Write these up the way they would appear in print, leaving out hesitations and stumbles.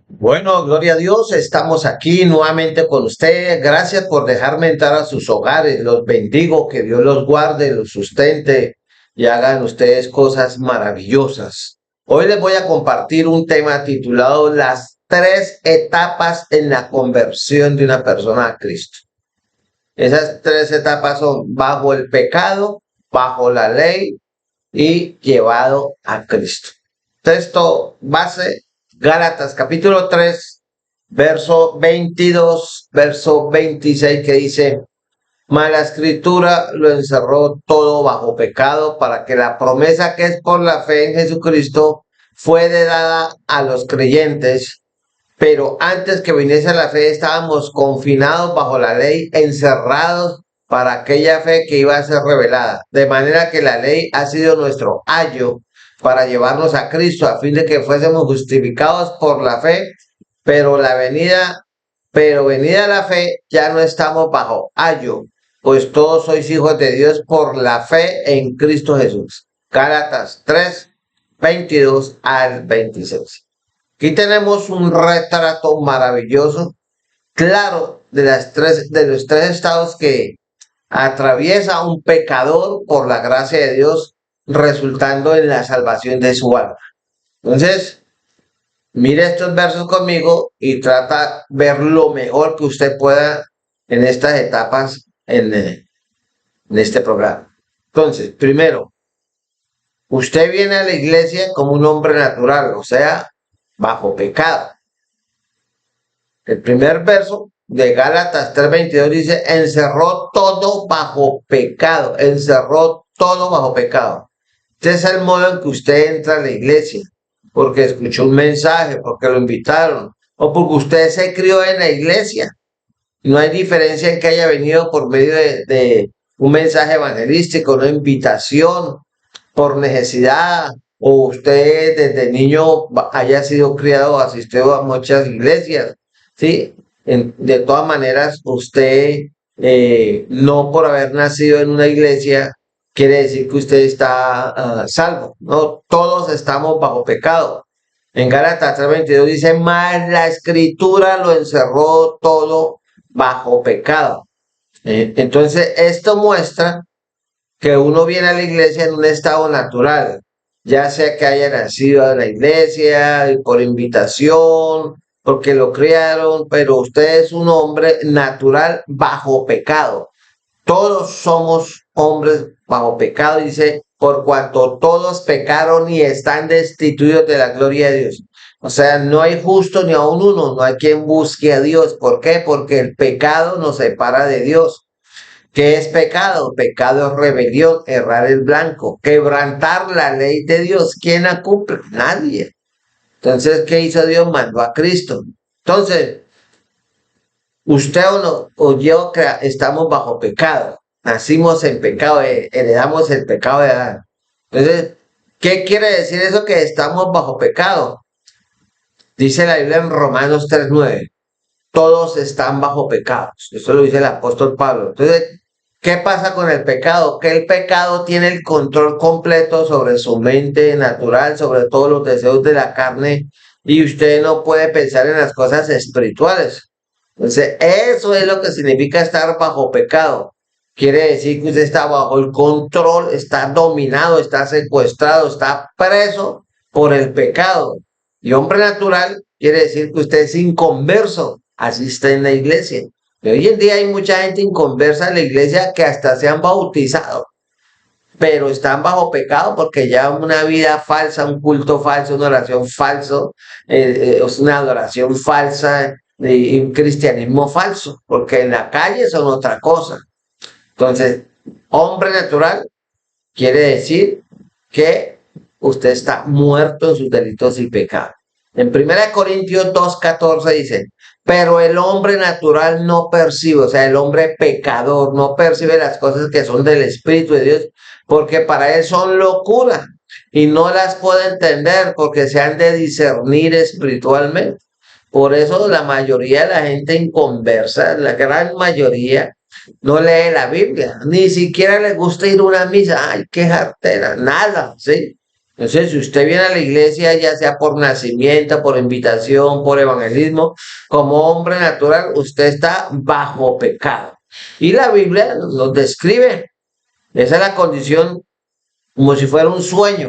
Bueno, gloria a Dios, estamos aquí nuevamente con usted. Gracias por dejarme entrar a sus hogares. Los bendigo, que Dios los guarde, los sustente y hagan ustedes cosas maravillosas. Hoy les voy a compartir un tema titulado Las tres etapas en la conversión de una persona a Cristo. Esas tres etapas son bajo el pecado, bajo la ley y llevado a Cristo. Texto base, Gálatas capítulo 3, verso 22, verso 26, que dice: mas la escritura lo encerró todo bajo pecado, para que la promesa que es por la fe en Jesucristo fue dada a los creyentes. Pero antes que viniese la fe, estábamos confinados bajo la ley, encerrados para aquella fe que iba a ser revelada. De manera que la ley ha sido nuestro ayo para llevarnos a Cristo, a fin de que fuésemos justificados por la fe. Pero venida la fe, ya no estamos bajo ayo, pues todos sois hijos de Dios por la fe en Cristo Jesús. Gálatas 3, 22 al 26. Aquí tenemos un retrato maravilloso, claro, de los tres estados que atraviesa un pecador por la gracia de Dios, resultando en la salvación de su alma. Entonces, mire estos versos conmigo y trata de ver lo mejor que usted pueda en estas etapas en este programa. Entonces, primero, usted viene a la iglesia como un hombre natural, o sea, bajo pecado. El primer verso de Gálatas 3:22 dice: encerró todo bajo pecado, encerró todo bajo pecado. Este es el modo en que usted entra a la iglesia, porque escuchó un mensaje, porque lo invitaron, o porque usted se crió en la iglesia. No hay diferencia en que haya venido por medio de un mensaje evangelístico, una invitación, por necesidad, o usted desde niño haya sido criado o asistido a muchas iglesias, ¿sí? De todas maneras, usted no por haber nacido en una iglesia quiere decir que usted está salvo, ¿no? Todos estamos bajo pecado. En Gálatas 3:22 dice: mas la escritura lo encerró todo bajo pecado. Entonces, esto muestra que uno viene a la iglesia en un estado natural, ya sea que haya nacido en la iglesia por invitación, porque lo criaron, pero usted es un hombre natural bajo pecado. Todos somos hombres bajo pecado, dice, por cuanto todos pecaron y están destituidos de la gloria de Dios. O sea, no hay justo ni aun uno, no hay quien busque a Dios. ¿Por qué? Porque el pecado nos separa de Dios. ¿Qué es pecado? Pecado es rebelión, errar el blanco, quebrantar la ley de Dios. ¿Quién la cumple? Nadie. Entonces, ¿qué hizo Dios? Mandó a Cristo. Entonces, usted o no, o yo, estamos bajo pecado. Nacimos en pecado, heredamos el pecado de Adán. Entonces, ¿qué quiere decir eso que estamos bajo pecado? Dice la Biblia en Romanos 3:9. Todos están bajo pecados. Eso lo dice el apóstol Pablo. Entonces, ¿qué pasa con el pecado? Que el pecado tiene el control completo sobre su mente natural, sobre todos los deseos de la carne, y usted no puede pensar en las cosas espirituales. Entonces, eso es lo que significa estar bajo pecado. Quiere decir que usted está bajo el control, está dominado, está secuestrado, está preso por el pecado. Y hombre natural quiere decir que usted es inconverso, así está en la iglesia. Y hoy en día hay mucha gente inconversa en la iglesia que hasta se han bautizado, pero están bajo pecado porque llevan una vida falsa, un culto falso, una oración falso, una adoración falsa, un cristianismo falso, porque en la calle son otra cosa. Entonces, hombre natural quiere decir que usted está muerto en sus delitos y pecados. En 1 Corintios 2:14 dice: pero el hombre natural no percibe, o sea, el hombre pecador no percibe las cosas que son del Espíritu de Dios, porque para él son locura y no las puede entender porque se han de discernir espiritualmente. Por eso la mayoría de la gente inconversa, la gran mayoría, no lee la Biblia, ni siquiera le gusta ir a una misa. Ay, qué jartera, nada, ¿sí? Entonces, si usted viene a la iglesia, ya sea por nacimiento, por invitación, por evangelismo, como hombre natural, usted está bajo pecado. Y la Biblia nos describe, esa es la condición como si fuera un sueño.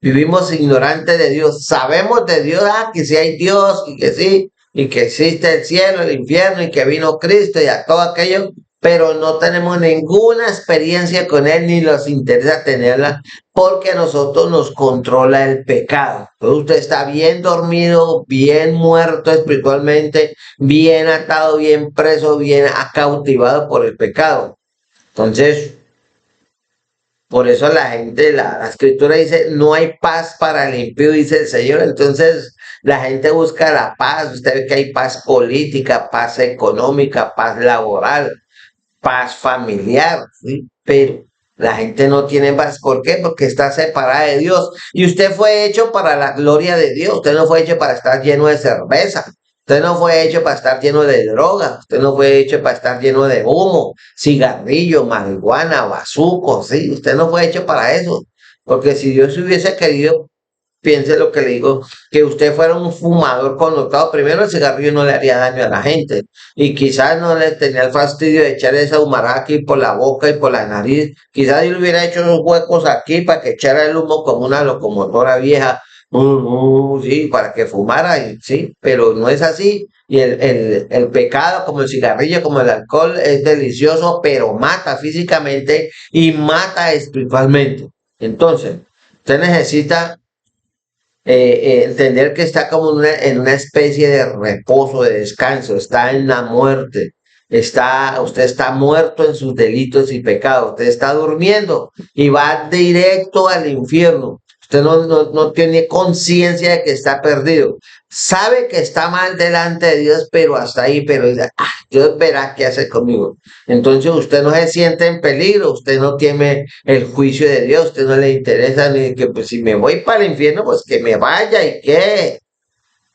Vivimos ignorantes de Dios. Sabemos de Dios, que sí hay Dios y que sí, y que existe el cielo, el infierno y que vino Cristo y a todo aquello, pero no tenemos ninguna experiencia con Él ni nos interesa tenerla porque a nosotros nos controla el pecado. Entonces usted está bien dormido, bien muerto espiritualmente, bien atado, bien preso, bien cautivado por el pecado. Entonces, por eso la gente, la escritura dice, no hay paz para el impío, dice el Señor. Entonces la gente busca la paz. Usted ve que hay paz política, paz económica, paz laboral, paz familiar, ¿sí? Pero la gente no tiene paz. ¿Por qué? Porque está separada de Dios. Y usted fue hecho para la gloria de Dios. Usted no fue hecho para estar lleno de cerveza. Usted no fue hecho para estar lleno de droga. Usted no fue hecho para estar lleno de humo, cigarrillo, marihuana, bazuco, ¿sí? Usted no fue hecho para eso. Porque si Dios hubiese querido, piense lo que le digo, que usted fuera un fumador connotado, primero el cigarrillo no le haría daño a la gente y quizás no le tenía el fastidio de echar esa humarada aquí por la boca y por la nariz, quizás él hubiera hecho esos huecos aquí para que echara el humo como una locomotora vieja, sí, para que fumara, sí, pero no es así. Y el pecado, como el cigarrillo, como el alcohol, es delicioso, pero mata físicamente y mata espiritualmente. Entonces, usted necesita entender que está como en una especie de reposo, de descanso, está en la muerte, usted está muerto en sus delitos y pecados, usted está durmiendo y va directo al infierno. Usted no tiene conciencia de que está perdido. Sabe que está mal delante de Dios, pero hasta ahí, pero dice, Dios verá qué hace conmigo. Entonces usted no se siente en peligro, usted no tiene el juicio de Dios, usted no le interesa ni que pues si me voy para el infierno, pues que me vaya y qué.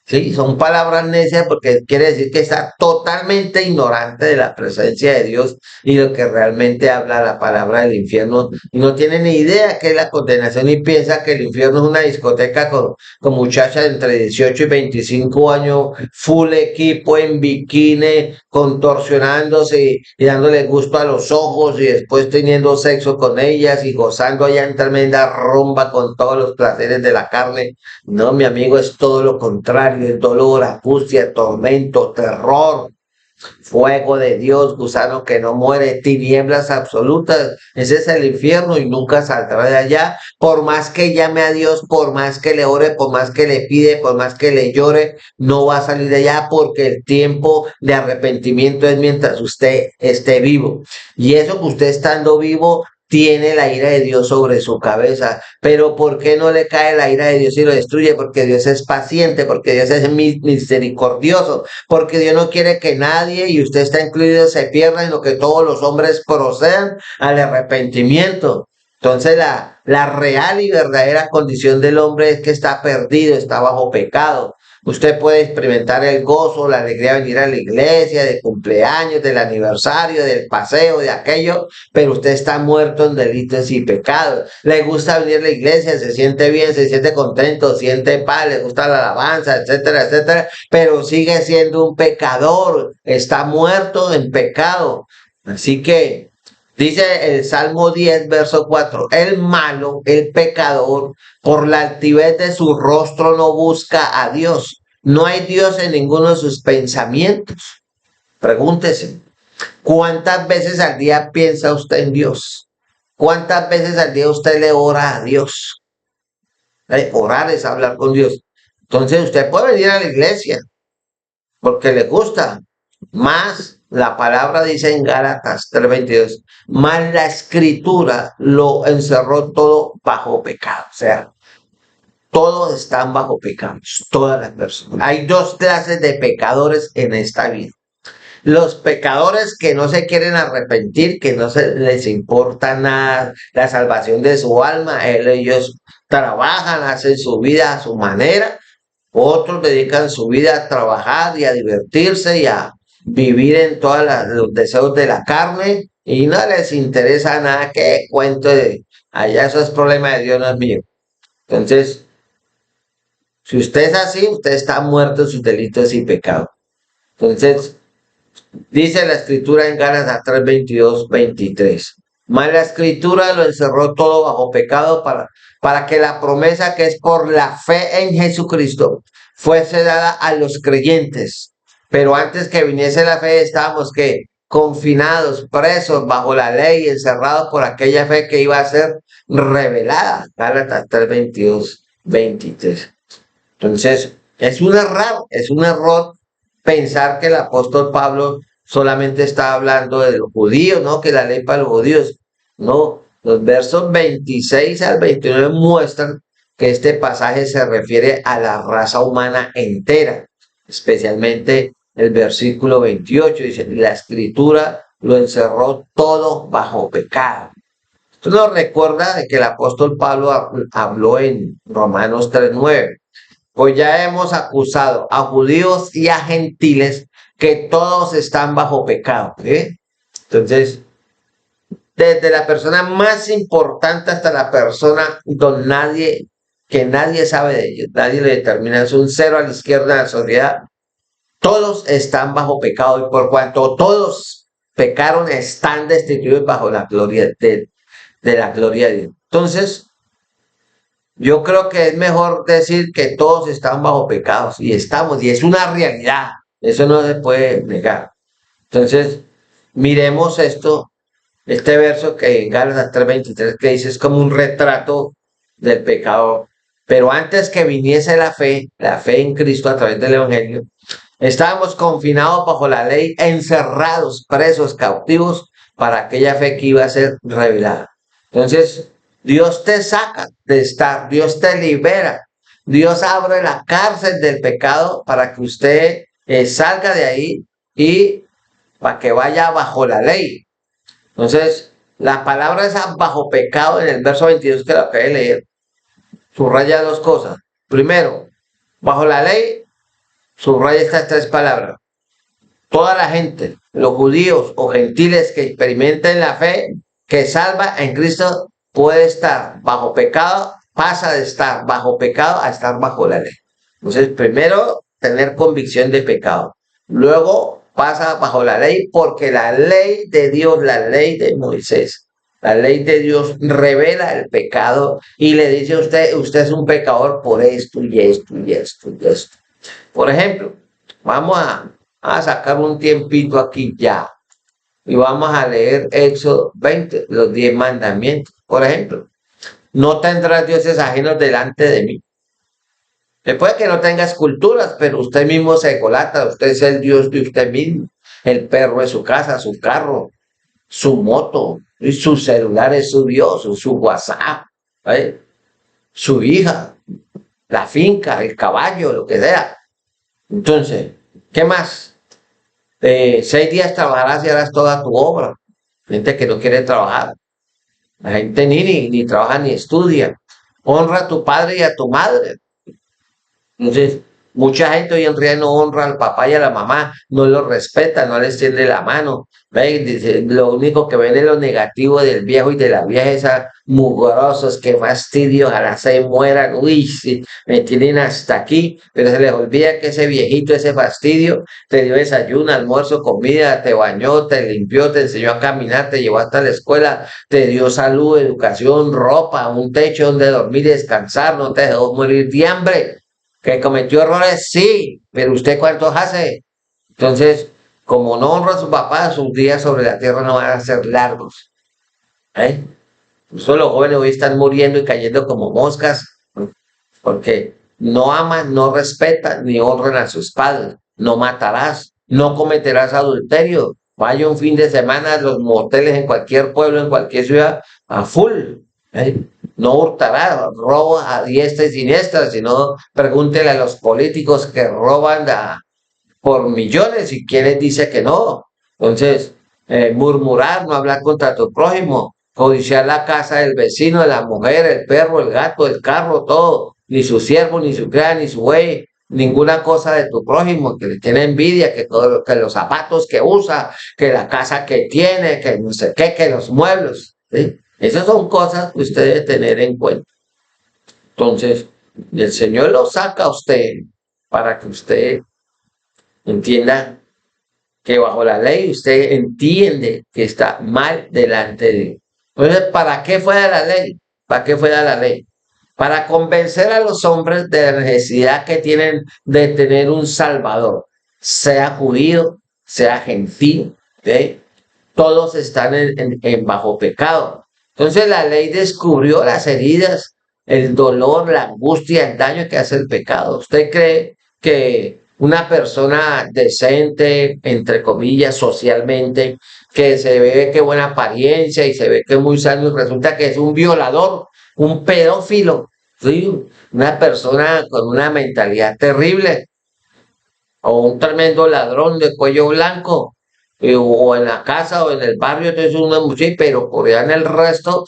Sí, son palabras necias porque quiere decir que está totalmente ignorante de la presencia de Dios y lo que realmente habla la palabra del infierno y no tiene ni idea qué es la condenación y piensa que el infierno es una discoteca con muchachas entre 18 y 25 años, full equipo en bikini, contorsionándose y dándole gusto a los ojos y después teniendo sexo con ellas y gozando allá en tremenda rumba con todos los placeres de la carne. No, mi amigo, es todo lo contrario, es dolor, angustia, tormento, terror, fuego de Dios, gusano que no muere, tinieblas absolutas. Ese es el infierno y nunca saldrá de allá. Por más que llame a Dios, por más que le ore, por más que le pide, por más que le llore, no va a salir de allá porque el tiempo de arrepentimiento es mientras usted esté vivo. Y eso que usted estando vivo tiene la ira de Dios sobre su cabeza. Pero ¿por qué no le cae la ira de Dios y lo destruye? Porque Dios es paciente, porque Dios es misericordioso, porque Dios no quiere que nadie, y usted está incluido, se pierda, sino que todos los hombres procedan al arrepentimiento. Entonces la real y verdadera condición del hombre es que está perdido, está bajo pecado. Usted puede experimentar el gozo, la alegría de venir a la iglesia, de cumpleaños, del aniversario, del paseo, de aquello, pero usted está muerto en delitos y pecados. Le gusta venir a la iglesia, se siente bien, se siente contento, siente paz, le gusta la alabanza, etcétera, etcétera, pero sigue siendo un pecador, está muerto en pecado. Así que dice el Salmo 10, verso 4, el malo, el pecador, por la altivez de su rostro no busca a Dios. No hay Dios en ninguno de sus pensamientos. Pregúntese, ¿cuántas veces al día piensa usted en Dios? ¿Cuántas veces al día usted le ora a Dios? Orar es hablar con Dios. Entonces usted puede venir a la iglesia porque le gusta. Más la palabra dice en Gálatas 3:22, más la escritura lo encerró todo bajo pecado. O sea, todos están bajo pecados, todas las personas. Hay dos clases de pecadores en esta vida. Los pecadores que no se quieren arrepentir, que no les importa nada la salvación de su alma, ellos trabajan, hacen su vida a su manera, Otros dedican su vida a trabajar y a divertirse y a vivir en todos los deseos de la carne y no les interesa nada que cuento de allá, eso es problema de Dios, no es mío. Entonces, si usted es así, usted está muerto en sus delitos y pecados. Entonces, dice la escritura en Gálatas 3, 22, 23. Mas la escritura lo encerró todo bajo pecado para que la promesa que es por la fe en Jesucristo fuese dada a los creyentes. Pero antes que viniese la fe estábamos que confinados, presos bajo la ley, encerrados por aquella fe que iba a ser revelada. Gálatas 3, 22, 23. Entonces, es un error pensar que el apóstol Pablo solamente está hablando de los judíos, ¿no? Que la ley para los judíos. No, los versos 26 al 29 muestran que este pasaje se refiere a la raza humana entera, especialmente el versículo 28, dice, la escritura lo encerró todo bajo pecado. Esto nos recuerda de que el apóstol Pablo habló en Romanos 3:9. Pues ya hemos acusado a judíos y a gentiles que todos están bajo pecado. Entonces, desde la persona más importante hasta la persona que nadie sabe de ellos, nadie le determina, es un cero a la izquierda de la sociedad, todos están bajo pecado y por cuanto todos pecaron, están destituidos bajo la gloria de la gloria de Dios. Entonces, yo creo que es mejor decir que todos están bajo pecados y estamos, y es una realidad, eso no se puede negar. Entonces, miremos este verso que en Gálatas 3:23 que dice es como un retrato del pecador. Pero antes que viniese la fe en Cristo a través del Evangelio, estábamos confinados bajo la ley, encerrados, presos, cautivos para aquella fe que iba a ser revelada. Entonces, Dios te saca de estar, Dios te libera, Dios abre la cárcel del pecado para que usted salga de ahí y para que vaya bajo la ley. Entonces, la palabra esa bajo pecado en el verso 22 que lo acabé de leer, subraya dos cosas. Primero, bajo la ley, subraya estas tres palabras. Toda la gente, los judíos o gentiles que experimenten la fe que salva en Cristo, puede estar bajo pecado, pasa de estar bajo pecado a estar bajo la ley. Entonces, primero, tener convicción de pecado. Luego, pasa bajo la ley porque la ley de Dios, la ley de Moisés, la ley de Dios revela el pecado y le dice a usted es un pecador por esto y esto y esto y esto. Por ejemplo, vamos a sacar un tiempito aquí ya y vamos a leer Éxodo 20, los 10 mandamientos. Por ejemplo, no tendrás dioses ajenos delante de mí. Después que no tenga esculturas, pero usted mismo se colata, usted es el Dios de usted mismo. El perro es su casa, su carro, su moto, y su celular es su Dios, su WhatsApp, su hija, la finca, el caballo, lo que sea. Entonces, ¿qué más? 6 días trabajarás y harás toda tu obra. Gente que no quiere trabajar. La gente ni trabaja ni estudia. Honra a tu padre y a tu madre. Entonces, mucha gente hoy en día no honra al papá y a la mamá, no los respeta, no les tiende la mano. ¿Ve? Dice, lo único que ven es lo negativo del viejo y de la vieja, esas mugrosos, que fastidio, ojalá se mueran, uy, sí, me tienen hasta aquí, pero se les olvida que ese viejito, ese fastidio, te dio desayuno, almuerzo, comida, te bañó, te limpió, te enseñó a caminar, te llevó hasta la escuela, te dio salud, educación, ropa, un techo donde dormir y descansar, no te dejó morir de hambre. ¿Que cometió errores? Sí, pero ¿usted cuántos hace? Entonces, como no honra a su papá, sus días sobre la tierra no van a ser largos. Los jóvenes hoy están muriendo y cayendo como moscas, porque no aman, no respetan, ni honran a sus padres. No matarás, no cometerás adulterio. Vaya un fin de semana a los moteles en cualquier pueblo, en cualquier ciudad, a full. No hurtará, roba a diestra y siniestra, sino pregúntele a los políticos que roban por millones y quién les dice que no. Entonces, murmurar, no hablar contra tu prójimo, codiciar la casa del vecino, de la mujer, el perro, el gato, el carro, todo, ni su siervo, ni su criada, ni su buey, ninguna cosa de tu prójimo, que le tiene envidia, que los zapatos que usa, que la casa que tiene, que no sé qué, que los muebles. ¿Sí? Esas son cosas que usted debe tener en cuenta. Entonces, el Señor lo saca a usted para que usted entienda que bajo la ley usted entiende que está mal delante de Dios. Entonces, ¿para qué fue la ley? ¿Para qué fue la ley? Para convencer a los hombres de la necesidad que tienen de tener un Salvador, sea judío, sea gentil, ¿sí? Todos están bajo pecado. Entonces la ley descubrió las heridas, el dolor, la angustia, el daño que hace el pecado. ¿Usted cree que una persona decente, entre comillas, socialmente, que se ve que buena apariencia y se ve que es muy sano, resulta que es un violador, un pedófilo, ¿sí? Una persona con una mentalidad terrible, o un tremendo ladrón de cuello blanco, o en la casa o en el barrio, entonces uno muchacho, pero por allá en el resto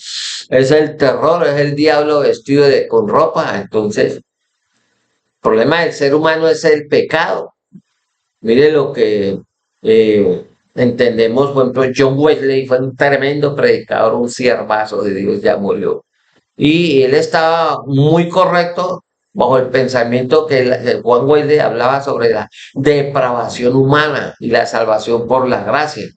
es el terror, es el diablo vestido con ropa. Entonces, el problema del ser humano es el pecado. Mire lo que entendemos, por ejemplo, John Wesley fue un tremendo predicador, un siervazo de Dios, ya murió. Y él estaba muy correcto bajo el pensamiento que Juan Wesley hablaba sobre la depravación humana y la salvación por la gracia.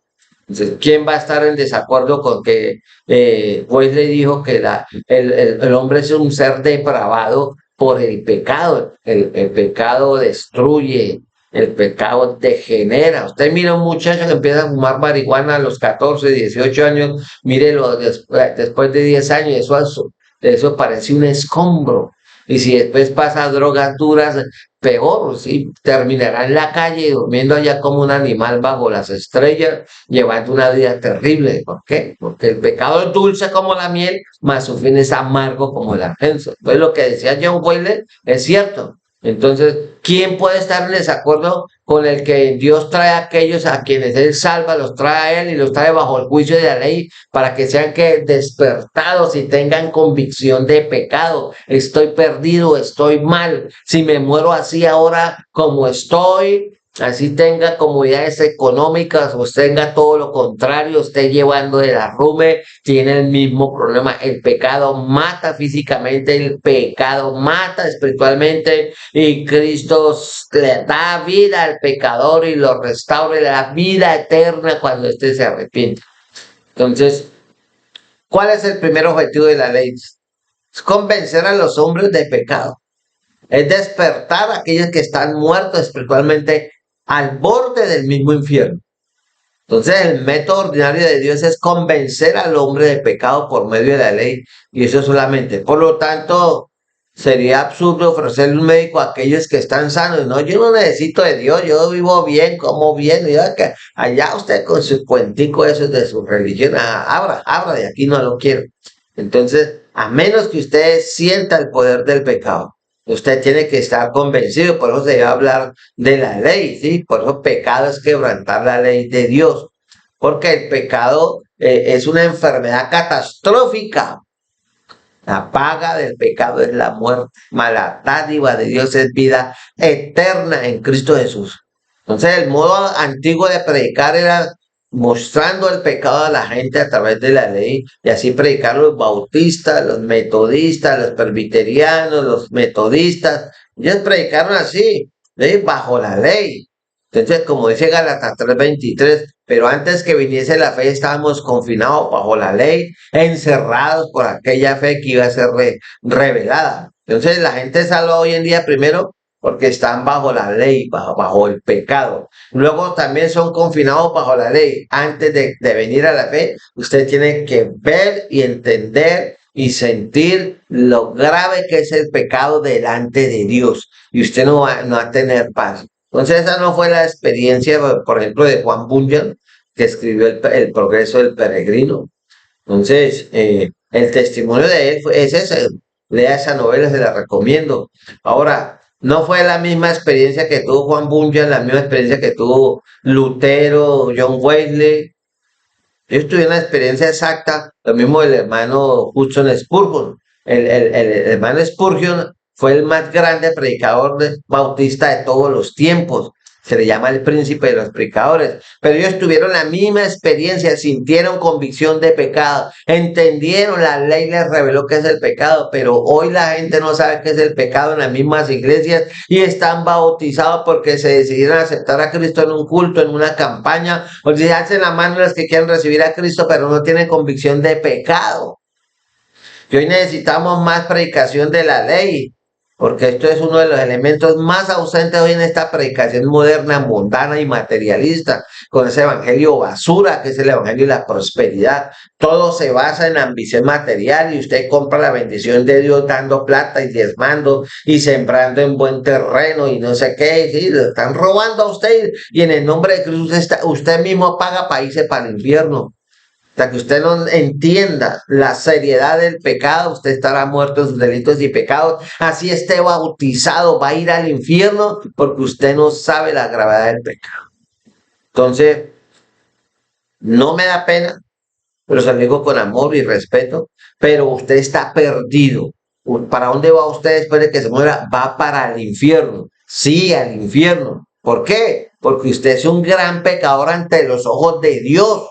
Entonces, ¿quién va a estar en desacuerdo con que Wesley dijo que el hombre es un ser depravado por el pecado? El pecado destruye, el pecado degenera. Usted mira a un muchacho que empieza a fumar marihuana a los 14, 18 años, mírelo después de 10 años, eso parece un escombro. Y si después pasa drogas duras, peor, ¿sí? Terminará en la calle durmiendo allá como un animal bajo las estrellas, llevando una vida terrible. ¿Por qué? Porque el pecado es dulce como la miel, mas su fin es amargo como el argenzo. Entonces lo que decía John Wesley es cierto. Entonces, ¿quién puede estar en desacuerdo con el que Dios trae a aquellos a quienes Él salva, los trae a Él y los trae bajo el juicio de la ley para que sean que despertados y tengan convicción de pecado? Estoy perdido, estoy mal. Si me muero así ahora como estoy, así tenga comodidades económicas o tenga todo lo contrario, esté llevando el arrume, tiene el mismo problema. El pecado mata físicamente, el pecado mata espiritualmente, y Cristo le da vida al pecador y lo restaura, le da vida eterna cuando éste se arrepiente. Entonces, ¿cuál es el primer objetivo de la ley? Es convencer a los hombres de pecado. Es despertar a aquellos que están muertos espiritualmente al borde del mismo infierno. Entonces el método ordinario de Dios es convencer al hombre de pecado por medio de la ley, y eso solamente. Por lo tanto, sería absurdo ofrecerle un médico a aquellos que están sanos. No, yo no necesito de Dios, yo vivo bien, como bien. Y que allá usted con su cuentico esos de su religión, abra, de aquí no lo quiero. Entonces, a menos que usted sienta el poder del pecado, usted tiene que estar convencido. Por eso se debe hablar de la ley, ¿sí? Por eso pecado es quebrantar la ley de Dios, porque el pecado es una enfermedad catastrófica. La paga del pecado es la muerte, mas la dádiva de Dios es vida eterna en Cristo Jesús. Entonces el modo antiguo de predicar era mostrando el pecado a la gente a través de la ley, y así predicar los bautistas, los metodistas, los presbiterianos, los metodistas. Ellos predicaron así, ¿sí? Bajo la ley. Entonces, como dice Gálatas 3:23, pero antes que viniese la fe estábamos confinados bajo la ley, encerrados por aquella fe que iba a ser revelada. Entonces la gente salva hoy en día primero porque están bajo la ley, bajo el pecado. Luego también son confinados bajo la ley. Antes de venir a la fe, usted tiene que ver y entender y sentir lo grave que es el pecado delante de Dios. Y usted no va a tener paz. Entonces esa no fue la experiencia, por ejemplo, de Juan Bunyan, que escribió el Progreso del Peregrino. Entonces, el testimonio de él es ese. Lea esa novela, se la recomiendo. Ahora, no fue la misma experiencia que tuvo Juan Bunyan, la misma experiencia que tuvo Lutero, John Wesley. Ellos tuvieron una experiencia exacta, lo mismo el hermano Hudson Spurgeon. El hermano Spurgeon fue el más grande predicador bautista de todos los tiempos. Se le llama el príncipe de los predicadores. Pero ellos tuvieron la misma experiencia, sintieron convicción de pecado, entendieron la ley, les reveló qué es el pecado. Pero hoy la gente no sabe qué es el pecado en las mismas iglesias y están bautizados porque se decidieron aceptar a Cristo en un culto, en una campaña, o se hacen la mano los que quieren recibir a Cristo, pero no tienen convicción de pecado. Y hoy necesitamos más predicación de la ley, porque esto es uno de los elementos más ausentes hoy en esta predicación moderna, mundana y materialista, con ese evangelio basura que es el evangelio de la prosperidad. Todo se basa en ambición material y usted compra la bendición de Dios dando plata y diezmando y sembrando en buen terreno y no sé qué, sí, lo están robando a usted y en el nombre de Cristo usted mismo paga para irse para el infierno. Hasta que usted no entienda la seriedad del pecado, usted estará muerto en sus delitos y pecados. Así esté bautizado, va a ir al infierno porque usted no sabe la gravedad del pecado. Entonces, no me da pena, pero se lo digo con amor y respeto, pero usted está perdido. ¿Para dónde va usted después de que se muera? Va para el infierno. Sí, al infierno. ¿Por qué? Porque usted es un gran pecador ante los ojos de Dios,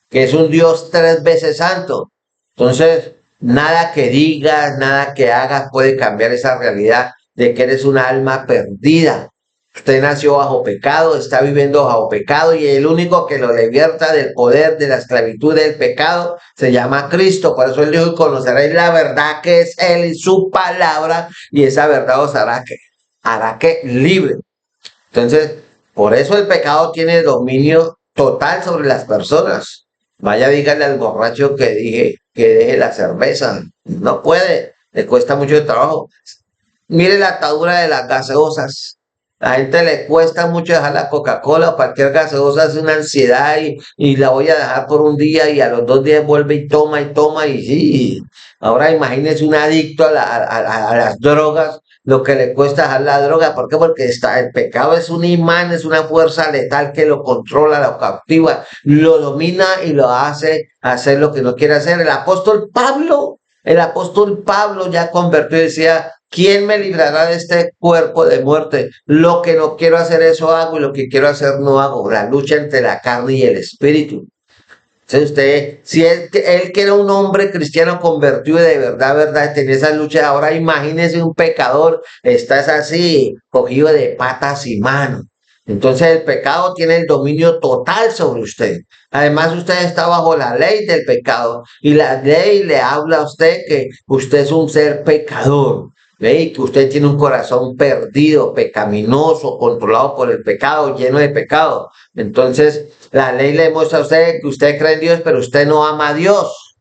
que es un Dios 3 veces santo. Entonces, nada que digas, nada que hagas puede cambiar esa realidad de que eres una alma perdida. Usted nació bajo pecado, está viviendo bajo pecado y el único que lo liberta del poder de la esclavitud del pecado se llama Cristo. Por eso él dijo, conoceréis la verdad que es Él y su palabra y esa verdad os hará que libre. Entonces, por eso el pecado tiene dominio total sobre las personas. Vaya, dígale al borracho que deje la cerveza. No puede, le cuesta mucho trabajo. Mire la atadura de las gaseosas. La gente le cuesta mucho dejar la Coca-Cola o cualquier gaseosa, es una ansiedad y la voy a dejar por un día y a los 2 días vuelve y toma y sí. Ahora imagínese un adicto a las drogas, lo que le cuesta dejar la droga. ¿Por qué? Porque el pecado es un imán, es una fuerza letal que lo controla, lo captiva, lo domina y lo hace hacer lo que no quiere hacer. El apóstol Pablo ya convertido y decía, ¿quién me librará de este cuerpo de muerte? Lo que no quiero hacer, eso hago, y lo que quiero hacer, no hago. La lucha entre la carne y el espíritu. Entonces usted, si él que era un hombre cristiano convertido de verdad, tenía esa lucha, ahora imagínese un pecador, estás así, cogido de patas y manos. Entonces el pecado tiene el dominio total sobre usted. Además usted está bajo la ley del pecado y la ley le habla a usted que usted es un ser pecador. ¿Ve? Que usted tiene un corazón perdido, pecaminoso, controlado por el pecado, lleno de pecado. Entonces, la ley le muestra a usted que usted cree en Dios, pero usted no ama a Dios.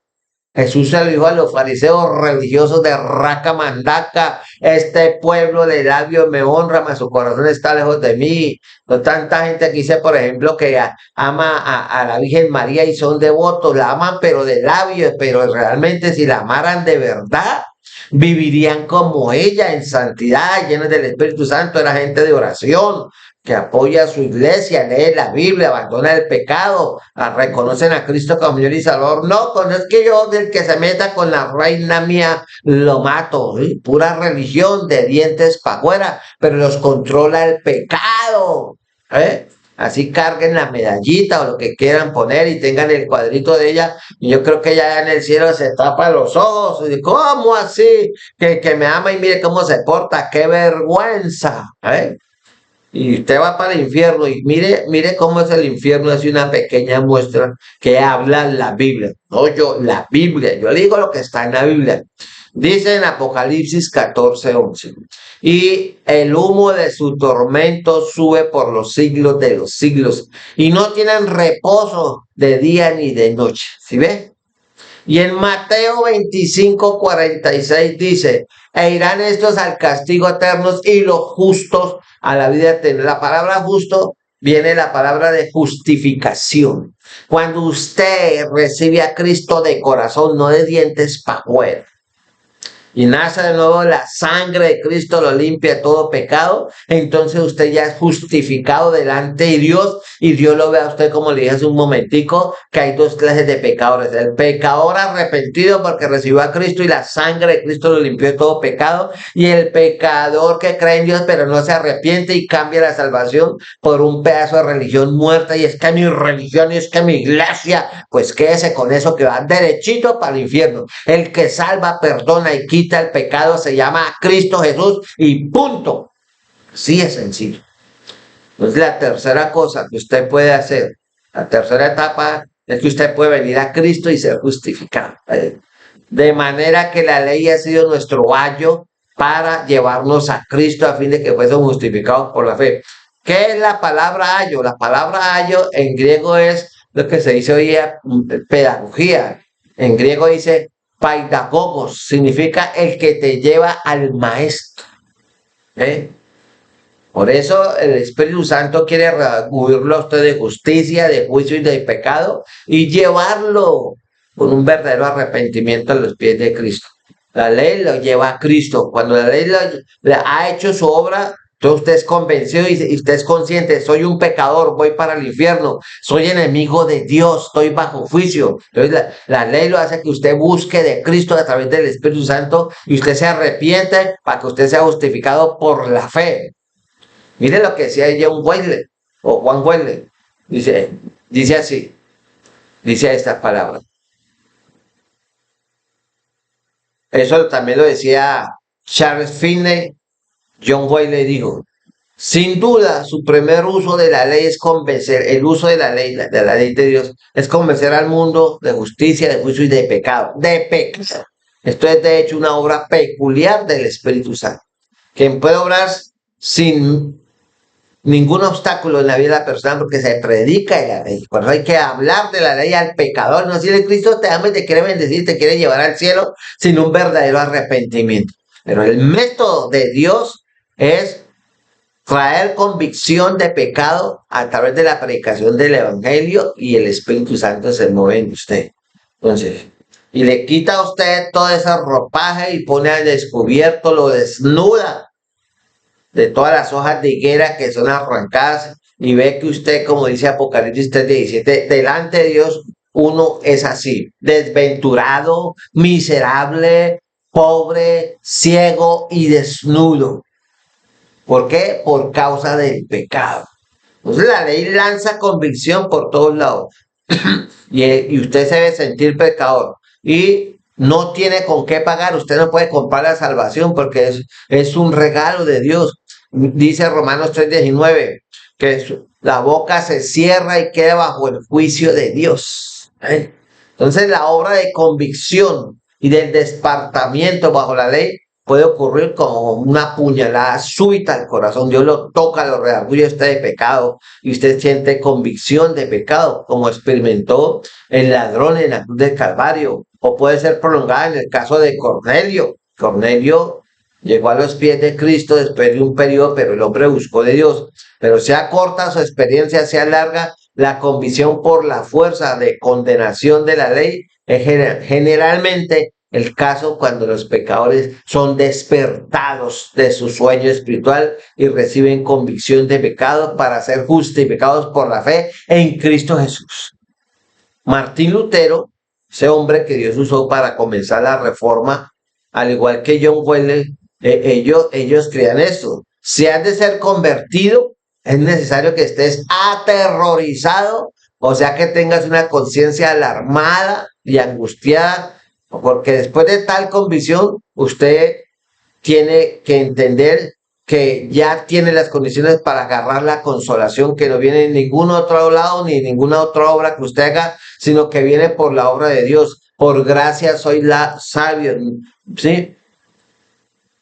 Jesús se lo dijo a los fariseos religiosos de raca mandaca, este pueblo de labios me honra, mas su corazón está lejos de mí. No tanta gente que dice, por ejemplo, que ama a la Virgen María y son devotos, la aman pero de labios, pero realmente si la amaran de verdad, vivirían como ella en santidad, llenos del Espíritu Santo. Era gente de oración que apoya a su iglesia, lee la Biblia, abandona el pecado, reconocen a Cristo como Señor y Salvador. No, no es que yo del que se meta con la reina mía lo mato, ¿sí? Pura religión de dientes para afuera, pero los controla el pecado. Así carguen la medallita o lo que quieran poner y tengan el cuadrito de ella. Y yo creo que ella en el cielo se tapa los ojos. Y ¿cómo así? Que me ama y mire cómo se porta. ¡Qué vergüenza! Y usted va para el infierno y mire cómo es el infierno. Es una pequeña muestra que habla la Biblia. No yo, la Biblia. Yo digo lo que está en la Biblia. Dice en Apocalipsis 14:11, y el humo de su tormento sube por los siglos de los siglos, y no tienen reposo de día ni de noche. ¿Sí ve? Y en Mateo 25:46 dice, e irán estos al castigo eterno y los justos a la vida eterna. La palabra justo viene la palabra de justificación. Cuando usted recibe a Cristo de corazón, no de dientes para afuera. y nace de nuevo, la sangre de Cristo lo limpia todo pecado, entonces usted ya es justificado delante de Dios y Dios lo ve a usted, como le dije hace un momentico, que hay dos clases de pecadores: el pecador arrepentido porque recibió a Cristo y la sangre de Cristo lo limpió de todo pecado, y el pecador que cree en Dios pero no se arrepiente y cambia la salvación por un pedazo de religión muerta, y es que mi religión y es que mi iglesia, pues quédese con eso que va derechito para el infierno. El que salva, perdona y quita el pecado se llama Cristo Jesús y punto. Sí, es sencillo. Entonces la tercera cosa que usted puede hacer, la tercera etapa, es que usted puede venir a Cristo y ser justificado. De manera que la ley ha sido nuestro ayo para llevarnos a Cristo a fin de que fuésemos justificados por la fe. ¿Qué es la palabra ayo? La palabra ayo en griego es lo que se dice hoy día pedagogía. En griego dice paidagogos, significa el que te lleva al maestro. Por eso el Espíritu Santo quiere redarguirlo a usted de justicia, de juicio y de pecado y llevarlo con un verdadero arrepentimiento a los pies de Cristo. La ley lo lleva a Cristo. Cuando la ley le ha hecho su obra, entonces usted es convencido y usted es consciente: soy un pecador, voy para el infierno, soy enemigo de Dios, estoy bajo juicio. Entonces la ley lo hace que usted busque de Cristo a través del Espíritu Santo y usted se arrepiente para que usted sea justificado por la fe. Mire lo que decía John Wesley, o Juan Wesley. Dice así, dice estas palabras. Eso también lo decía Charles Finney. John Wesley dijo: sin duda, su primer uso de la ley es convencer, el uso de la ley de Dios, es convencer al mundo de justicia, de juicio y de pecado. De pecado. Esto es de hecho una obra peculiar del Espíritu Santo, quien puede obrar sin ningún obstáculo en la vida de la persona, porque se predica de la ley. Por eso hay que hablar de la ley al pecador, no decirle: Cristo te ama y te quiere bendecir, te quiere llevar al cielo, sin un verdadero arrepentimiento. Pero el método de Dios es traer convicción de pecado a través de la predicación del Evangelio, y el Espíritu Santo se mueve en usted. Entonces, y le quita a usted todo ese ropaje y pone al descubierto, lo desnuda de todas las hojas de higuera que son arrancadas, y ve que usted, como dice Apocalipsis 3:17, delante de Dios uno es así: desventurado, miserable, pobre, ciego y desnudo. ¿Por qué? Por causa del pecado. Entonces la ley lanza convicción por todos lados y usted se debe sentir pecador y no tiene con qué pagar. Usted no puede comprar la salvación porque es un regalo de Dios. Dice Romanos 3:19 que la boca se cierra y queda bajo el juicio de Dios. Entonces la obra de convicción y del despertamiento bajo la ley puede ocurrir como una puñalada súbita al corazón. Dios lo toca, lo redarguye usted de pecado y usted siente convicción de pecado, como experimentó el ladrón en la cruz del Calvario, o puede ser prolongada en el caso de Cornelio. Cornelio llegó a los pies de Cristo después de un periodo, pero el hombre buscó de Dios. Pero sea corta su experiencia, sea larga, la convicción por la fuerza de condenación de la ley es generalmente el caso cuando los pecadores son despertados de su sueño espiritual y reciben convicción de pecado para ser justificados por la fe en Cristo Jesús. Martín Lutero, ese hombre que Dios usó para comenzar la reforma, al igual que John Wesley, ellos creían esto: si has de ser convertido, es necesario que estés aterrorizado, o sea que tengas una conciencia alarmada y angustiada, porque después de tal convicción usted tiene que entender que ya tiene las condiciones para agarrar la consolación, que no viene en ningún otro lado ni ninguna otra obra que usted haga, sino que viene por la obra de Dios. Por gracia sois sabios, ¿sí?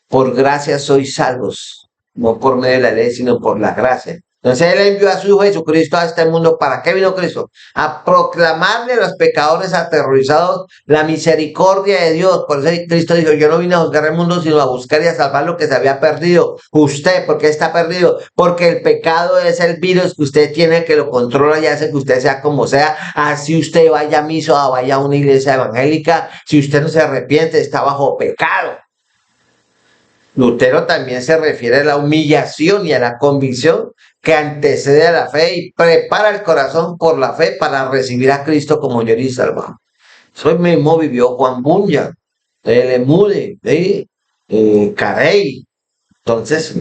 Por gracia sois salvos, no por medio de la ley, sino por la gracia. Entonces Él envió a su Hijo Jesucristo a este mundo. ¿Para qué vino Cristo? A proclamarle a los pecadores aterrorizados la misericordia de Dios. Por eso Cristo dijo: yo no vine a juzgar el mundo, sino a buscar y a salvar lo que se había perdido. Usted, ¿por qué está perdido? Porque el pecado es el virus que usted tiene, que lo controla y hace que usted sea como sea. Así usted vaya a misa o vaya a una iglesia evangélica, si usted no se arrepiente, está bajo pecado. Lutero también se refiere a la humillación y a la convicción que antecede a la fe y prepara el corazón por la fe para recibir a Cristo como Señor y Salvador. Eso mismo vivió Juan Bunyan, Lemude, Carey. Entonces,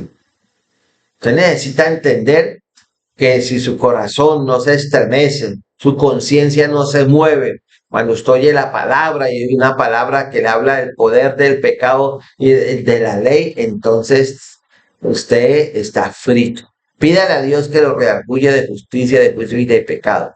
usted necesita entender que si su corazón no se estremece, su conciencia no se mueve, cuando usted oye la palabra y una palabra que le habla del poder del pecado y de la ley, entonces usted está frito. Pídale a Dios que lo redarguya de justicia, de juicio y de pecado,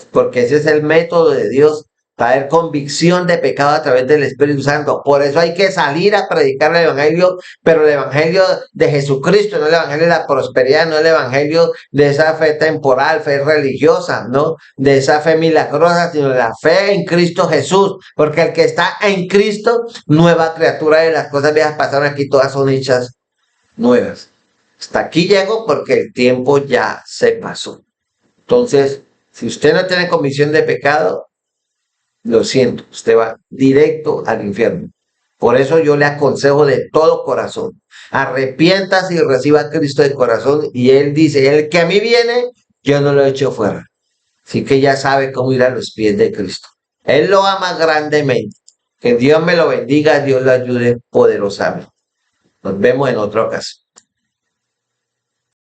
porque ese es el método de Dios, traer convicción de pecado a través del Espíritu Santo. Por eso hay que salir a predicar el Evangelio, pero el Evangelio de Jesucristo, no el Evangelio de la prosperidad, no el Evangelio de esa fe temporal, fe religiosa, no de esa fe milagrosa, sino de la fe en Cristo Jesús, porque el que está en Cristo, nueva criatura, de las cosas viejas pasaron, aquí todas son hechas nuevas. Hasta aquí llego porque el tiempo ya se pasó. Entonces, si usted no tiene convicción de pecado, lo siento, usted va directo al infierno. Por eso yo le aconsejo de todo corazón, arrepiéntase y reciba a Cristo de corazón. Y Él dice, el que a mí viene, yo no lo echo fuera. Así que ya sabe cómo ir a los pies de Cristo. Él lo ama grandemente. Que Dios me lo bendiga, Dios lo ayude poderosamente. Nos vemos en otra ocasión.